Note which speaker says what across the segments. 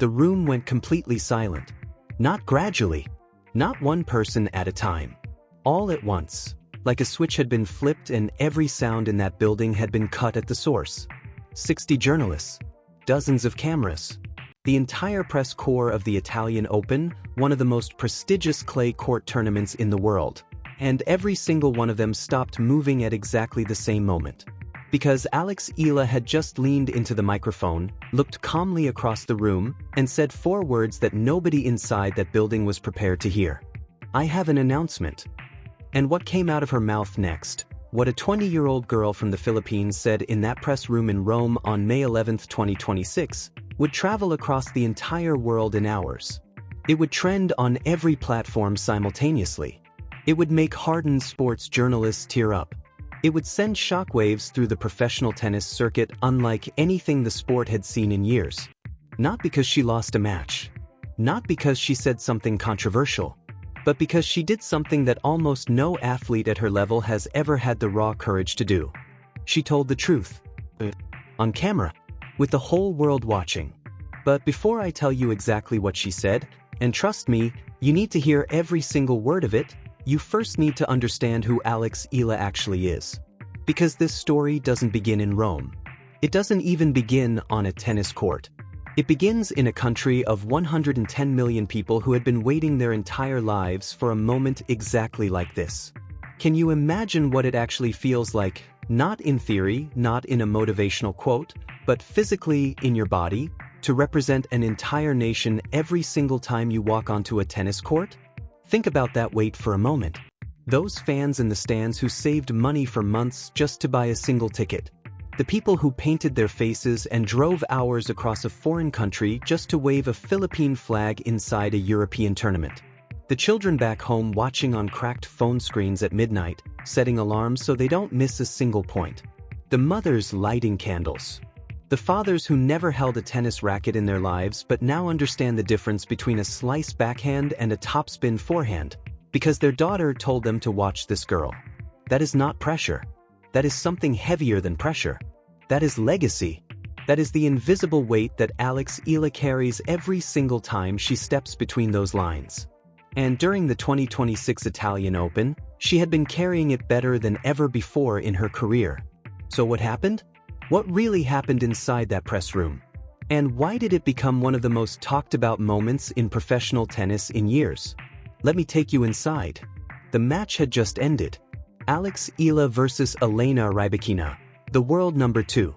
Speaker 1: The room went completely silent. Not gradually. Not one person at a time. All at once. Like a switch had been flipped and every sound in that building had been cut at the source. 60 journalists. Dozens of cameras. The entire press corps of the Italian Open, one of the most prestigious clay court tournaments in the world. And every single one of them stopped moving at exactly the same moment. Because Alex Eala had just leaned into the microphone, looked calmly across the room, and said 4 words that nobody inside that building was prepared to hear. "I have an announcement." And what came out of her mouth next? What a 20-year-old girl from the Philippines said in that press room in Rome on May 11, 2026, would travel across the entire world in hours. It would trend on every platform simultaneously. It would make hardened sports journalists tear up. It would send shockwaves through the professional tennis circuit unlike anything the sport had seen in years. Not because she lost a match. Not because she said something controversial. But because she did something that almost no athlete at her level has ever had the raw courage to do. She told the truth. On camera. With the whole world watching. But before I tell you exactly what she said, and trust me, you need to hear every single word of it, you first need to understand who Alex Eala actually is. Because this story doesn't begin in Rome. It doesn't even begin on a tennis court. It begins in a country of 110 million people who had been waiting their entire lives for a moment exactly like this. Can you imagine what it actually feels like, not in theory, not in a motivational quote, but physically in your body, to represent an entire nation every single time you walk onto a tennis court? Think about that wait for a moment. Those fans in the stands who saved money for months just to buy a single ticket. The people who painted their faces and drove hours across a foreign country just to wave a Philippine flag inside a European tournament. The children back home watching on cracked phone screens at midnight, setting alarms so they don't miss a single point. The mothers lighting candles. The fathers who never held a tennis racket in their lives but now understand the difference between a slice backhand and a topspin forehand, because their daughter told them to watch this girl. That is not pressure. That is something heavier than pressure. That is legacy. That is the invisible weight that Alex Eala carries every single time she steps between those lines. And during the 2026 Italian Open, she had been carrying it better than ever before in her career. So what happened? What really happened inside that press room? And why did it become one of the most talked about moments in professional tennis in years? Let me take you inside. The match had just ended. Alex Eala versus Elena Rybakina, the world number 2.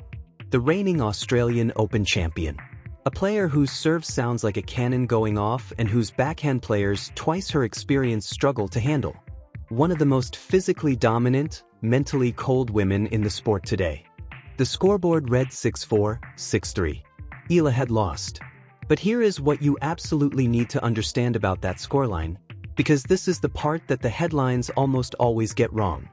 Speaker 1: The reigning Australian Open champion. A player whose serve sounds like a cannon going off and whose backhand players twice her experience struggle to handle. One of the most physically dominant, mentally cold women in the sport today. The scoreboard read 6-4, 6-3. Eala had lost. But here is what you absolutely need to understand about that scoreline, because this is the part that the headlines almost always get wrong.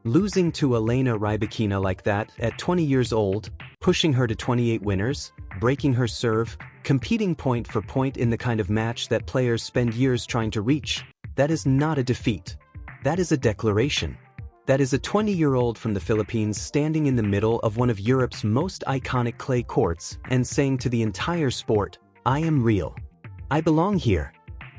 Speaker 1: Losing to Elena Rybakina like that at 20 years old, pushing her to 28 winners, breaking her serve, competing point for point in the kind of match that players spend years trying to reach, that is not a defeat. That is a declaration. That is a 20-year-old from the Philippines standing in the middle of one of Europe's most iconic clay courts and saying to the entire sport, "I am real. I belong here."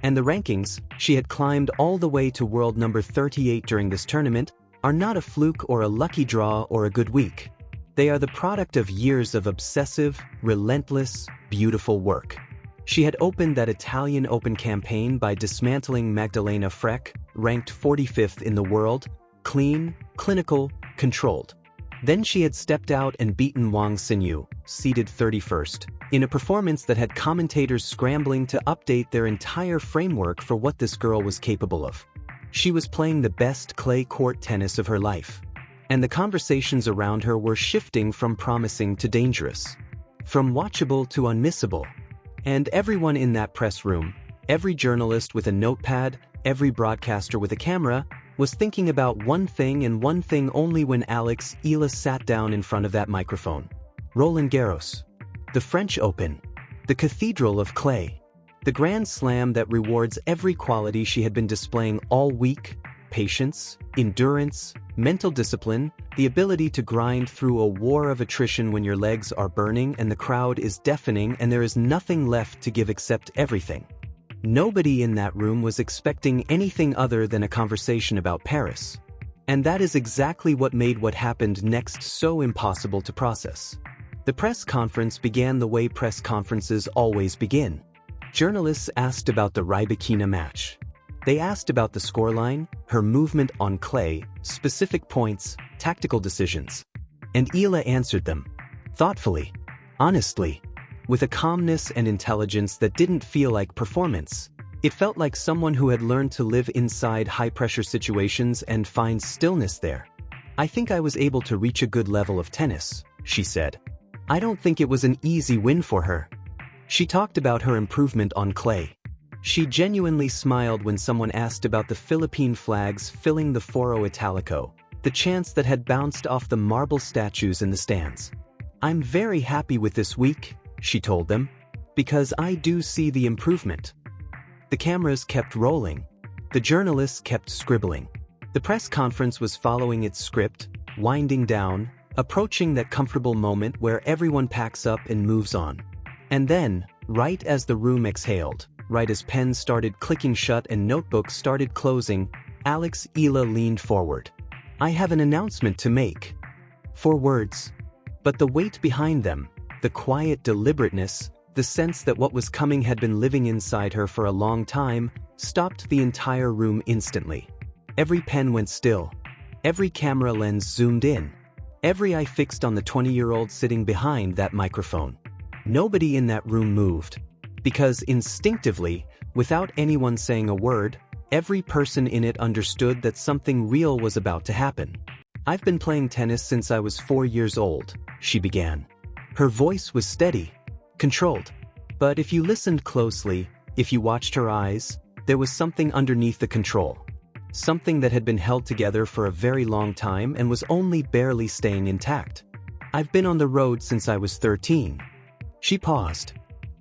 Speaker 1: And the rankings, she had climbed all the way to world number 38 during this tournament, are not a fluke or a lucky draw or a good week. They are the product of years of obsessive, relentless, beautiful work. She had opened that Italian Open campaign by dismantling Magdalena Frech, ranked 45th in the world, clean, clinical, controlled. Then she had stepped out and beaten Wang Xinyu, seeded 31st, in a performance that had commentators scrambling to update their entire framework for what this girl was capable of. She was playing the best clay court tennis of her life. And the conversations around her were shifting from promising to dangerous. From watchable to unmissable. And everyone in that press room, every journalist with a notepad, every broadcaster with a camera, was thinking about one thing and one thing only when Alex Eala sat down in front of that microphone. Roland Garros. The French Open. The Cathedral of Clay. The Grand Slam that rewards every quality she had been displaying all week: patience, endurance, Mental discipline, the ability to grind through a war of attrition when your legs are burning and the crowd is deafening and there is nothing left to give except everything. Nobody in that room was expecting anything other than a conversation about Paris. And that is exactly what made what happened next so impossible to process. The press conference began the way press conferences always begin. Journalists asked about the Rybakina match. They asked about the scoreline, her movement on clay, specific points, tactical decisions. And Eala answered them. Thoughtfully. Honestly. With a calmness and intelligence that didn't feel like performance. It felt like someone who had learned to live inside high-pressure situations and find stillness there. I think I was able to reach a good level of tennis, she said. I don't think it was an easy win for her. She talked about her improvement on clay. She genuinely smiled when someone asked about the Philippine flags filling the Foro Italico, the chants that had bounced off the marble statues in the stands. I'm very happy with this week, she told them, because I do see the improvement. The cameras kept rolling. The journalists kept scribbling. The press conference was following its script, winding down, approaching that comfortable moment where everyone packs up and moves on. And then, right as the room exhaled, right as pens started clicking shut and notebooks started closing, Alex Eala leaned forward. I have an announcement to make. 4 words. But the weight behind them, the quiet deliberateness, the sense that what was coming had been living inside her for a long time, stopped the entire room instantly. Every pen went still. Every camera lens zoomed in. Every eye fixed on the 20-year-old sitting behind that microphone. Nobody in that room moved. Because instinctively, without anyone saying a word, every person in it understood that something real was about to happen. I've been playing tennis since I was 4 years old, she began. Her voice was steady, controlled. But if you listened closely, if you watched her eyes, there was something underneath the control. Something that had been held together for a very long time and was only barely staying intact. I've been on the road since I was 13. She paused.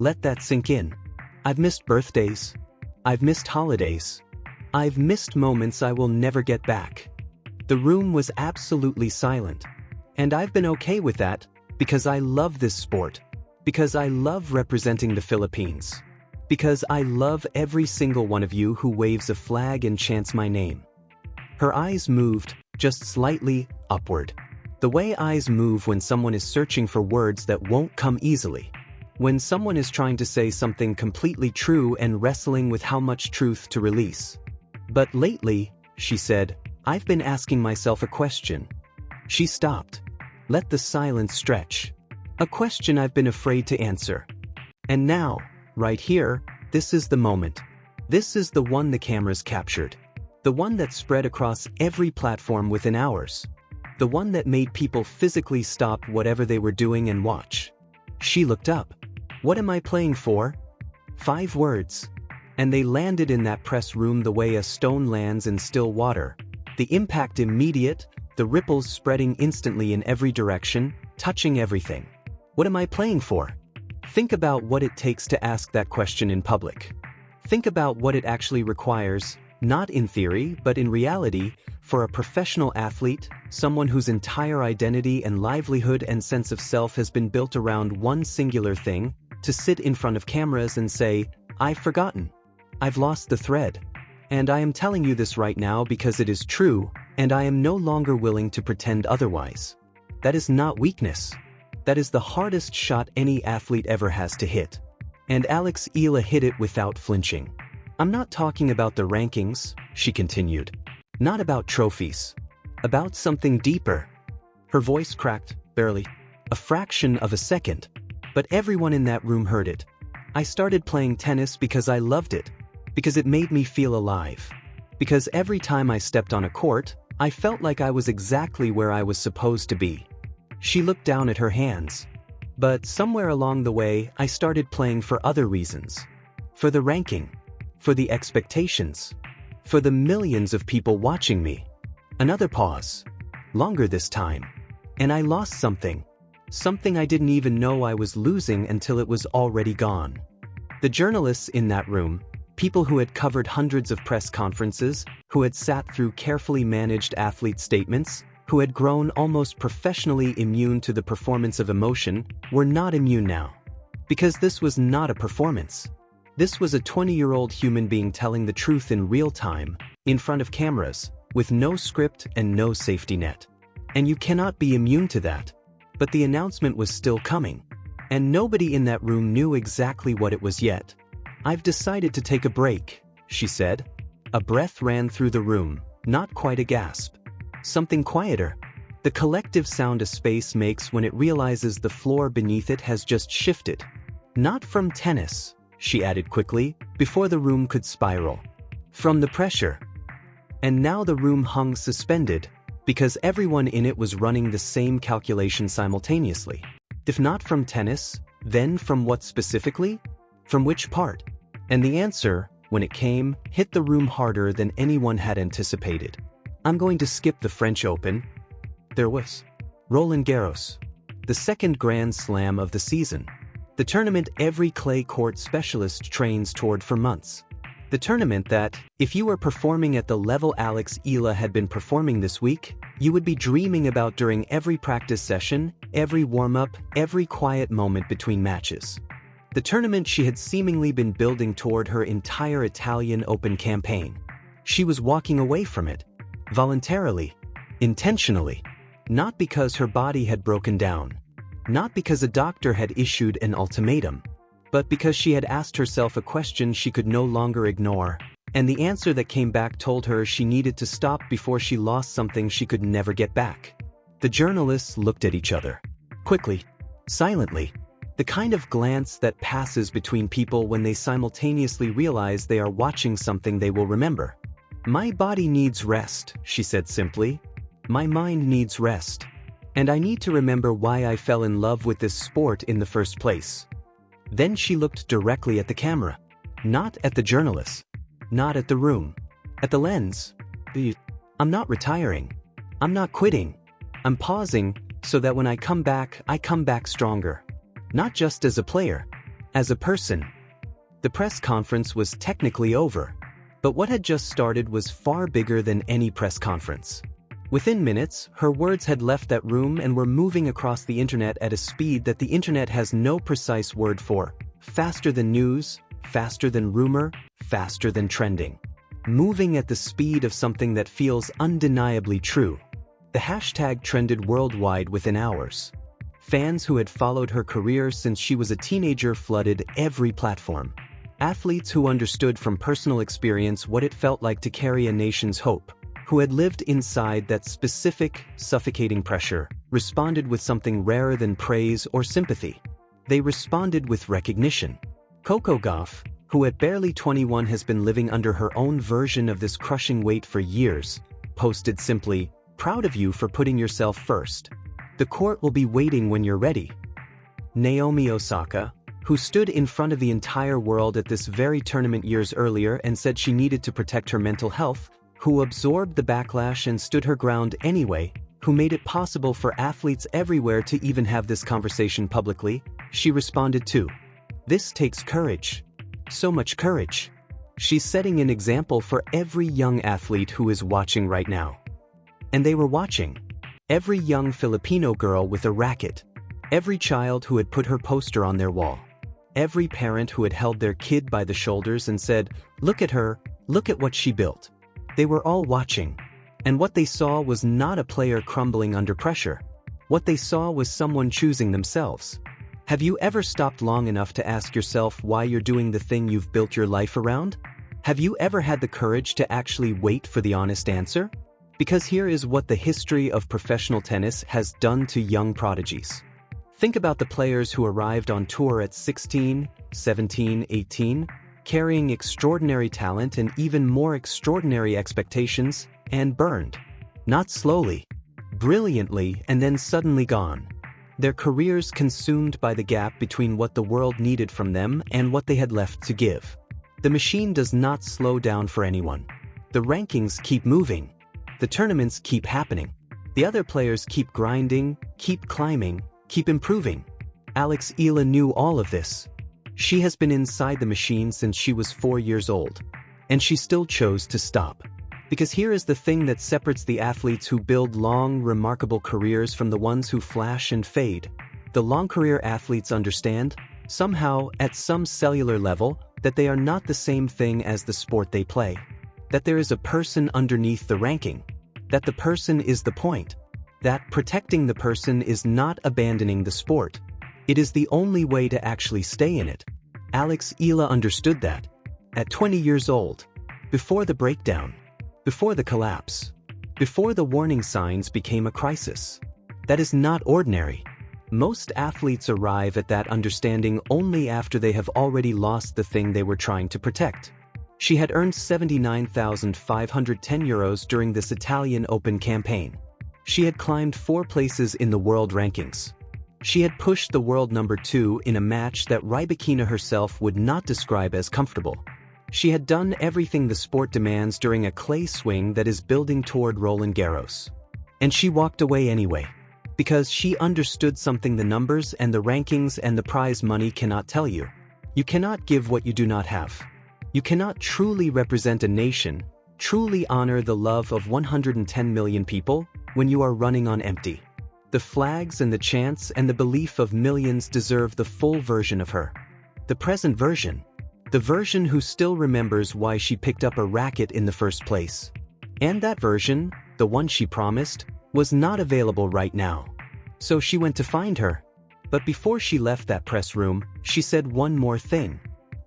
Speaker 1: Let that sink in. I've missed birthdays. I've missed holidays. I've missed moments I will never get back. The room was absolutely silent. And I've been okay with that, because I love this sport. Because I love representing the Philippines. Because I love every single one of you who waves a flag and chants my name. Her eyes moved, just slightly, upward. The way eyes move when someone is searching for words that won't come easily. When someone is trying to say something completely true and wrestling with how much truth to release. But lately, she said, I've been asking myself a question. She stopped. Let the silence stretch. A question I've been afraid to answer. And now, right here, this is the moment. This is the one the cameras captured. The one that spread across every platform within hours. The one that made people physically stop whatever they were doing and watch. She looked up. What am I playing for? 5 words. And they landed in that press room the way a stone lands in still water. The impact immediate, the ripples spreading instantly in every direction, touching everything. What am I playing for? Think about what it takes to ask that question in public. Think about what it actually requires, not in theory, but in reality, for a professional athlete, someone whose entire identity and livelihood and sense of self has been built around one singular thing, to sit in front of cameras and say, I've forgotten. I've lost the thread. And I am telling you this right now because it is true, and I am no longer willing to pretend otherwise. That is not weakness. That is the hardest shot any athlete ever has to hit. And Alex Eala hit it without flinching. I'm not talking about the rankings, she continued. Not about trophies. About something deeper. Her voice cracked, barely. A fraction of a second. But everyone in that room heard it. I started playing tennis because I loved it. Because it made me feel alive. Because every time I stepped on a court, I felt like I was exactly where I was supposed to be. She looked down at her hands. But somewhere along the way, I started playing for other reasons. For the ranking. For the expectations. For the millions of people watching me. Another pause. Longer this time. And I lost something. Something I didn't even know I was losing until it was already gone. The journalists in that room, people who had covered hundreds of press conferences, who had sat through carefully managed athlete statements, who had grown almost professionally immune to the performance of emotion, were not immune now. Because this was not a performance. This was a 20-year-old human being telling the truth in real time, in front of cameras, with no script and no safety net. And you cannot be immune to that. But the announcement was still coming. And nobody in that room knew exactly what it was yet. "I've decided to take a break," she said. A breath ran through the room, not quite a gasp. Something quieter. The collective sound a space makes when it realizes the floor beneath it has just shifted. "Not from tennis," she added quickly, before the room could spiral. "From the pressure." And now the room hung suspended, because everyone in it was running the same calculation simultaneously. If not from tennis, then from what specifically? From which part? And the answer, when it came, hit the room harder than anyone had anticipated. "I'm going to skip the French Open." There was Roland Garros, the second Grand Slam of the season. The tournament every clay court specialist trains toward for months. The tournament that, if you were performing at the level Alex Eala had been performing this week, you would be dreaming about during every practice session, every warm-up, every quiet moment between matches. The tournament she had seemingly been building toward her entire Italian Open campaign. She was walking away from it. Voluntarily. Intentionally. Not because her body had broken down. Not because a doctor had issued an ultimatum. But because she had asked herself a question she could no longer ignore, and the answer that came back told her she needed to stop before she lost something she could never get back. The journalists looked at each other. Quickly. Silently. The kind of glance that passes between people when they simultaneously realize they are watching something they will remember. "My body needs rest," she said simply. "My mind needs rest. And I need to remember why I fell in love with this sport in the first place." Then she looked directly at the camera. Not at the journalists. Not at the room. At the lens. "I'm not retiring. I'm not quitting. I'm pausing, so that when I come back stronger. Not just as a player. As a person." The press conference was technically over. But what had just started was far bigger than any press conference. Within minutes, her words had left that room and were moving across the internet at a speed that the internet has no precise word for. Faster than news, faster than rumor, faster than trending. Moving at the speed of something that feels undeniably true. The hashtag trended worldwide within hours. Fans who had followed her career since she was a teenager flooded every platform. Athletes who understood from personal experience what it felt like to carry a nation's hope, who had lived inside that specific, suffocating pressure, responded with something rarer than praise or sympathy. They responded with recognition. Coco Gauff, who at barely 21 has been living under her own version of this crushing weight for years, posted simply, "Proud of you for putting yourself first. The court will be waiting when you're ready." Naomi Osaka, who stood in front of the entire world at this very tournament years earlier and said she needed to protect her mental health, who absorbed the backlash and stood her ground anyway, who made it possible for athletes everywhere to even have this conversation publicly, she responded too. "This takes courage. So much courage." She's setting an example for every young athlete who is watching right now. And they were watching. Every young Filipino girl with a racket. Every child who had put her poster on their wall. Every parent who had held their kid by the shoulders and said, "Look at her, look at what she built." They were all watching. And what they saw was not a player crumbling under pressure. What they saw was someone choosing themselves. Have you ever stopped long enough to ask yourself why you're doing the thing you've built your life around? Have you ever had the courage to actually wait for the honest answer? Because here is what the history of professional tennis has done to young prodigies. Think about the players who arrived on tour at 16, 17, 18, carrying extraordinary talent and even more extraordinary expectations, and burned. Not slowly. Brilliantly, and then suddenly gone. Their careers consumed by the gap between what the world needed from them and what they had left to give. The machine does not slow down for anyone. The rankings keep moving. The tournaments keep happening. The other players keep grinding, keep climbing, keep improving. Alex Eala knew all of this. She has been inside the machine since she was 4 years old. And she still chose to stop. Because here is the thing that separates the athletes who build long, remarkable careers from the ones who flash and fade. The long-career athletes understand, somehow, at some cellular level, that they are not the same thing as the sport they play. That there is a person underneath the ranking. That the person is the point. That protecting the person is not abandoning the sport. It is the only way to actually stay in it. Alex Eala understood that. At 20 years old. Before the breakdown. Before the collapse. Before the warning signs became a crisis. That is not ordinary. Most athletes arrive at that understanding only after they have already lost the thing they were trying to protect. She had earned €79,510 during this Italian Open campaign. She had climbed 4 places in the world rankings. She had pushed the world number 2 in a match that Rybakina herself would not describe as comfortable. She had done everything the sport demands during a clay swing that is building toward Roland Garros. And she walked away anyway. Because she understood something the numbers and the rankings and the prize money cannot tell you. You cannot give what you do not have. You cannot truly represent a nation, truly honor the love of 110 million people, when you are running on empty. The flags and the chants and the belief of millions deserve the full version of her. The present version. The version who still remembers why she picked up a racket in the first place. And that version, the one she promised, was not available right now. So she went to find her. But before she left that press room, she said one more thing.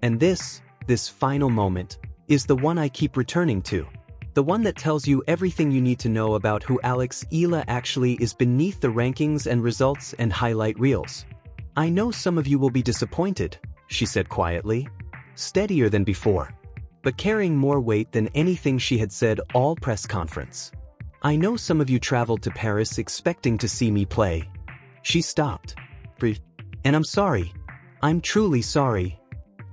Speaker 1: And this final moment, is the one I keep returning to. The one that tells you everything you need to know about who Alex Eala actually is beneath the rankings and results and highlight reels. I know some of you will be disappointed, she said quietly. Steadier than before. But carrying more weight than anything she had said all press conference. I know some of you traveled to Paris expecting to see me play. She stopped. And I'm sorry. I'm truly sorry.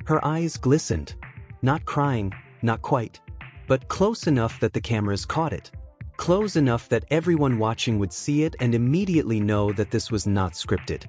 Speaker 1: Her eyes glistened. Not crying, not quite. But close enough that the cameras caught it. Close enough that everyone watching would see it and immediately know that this was not scripted.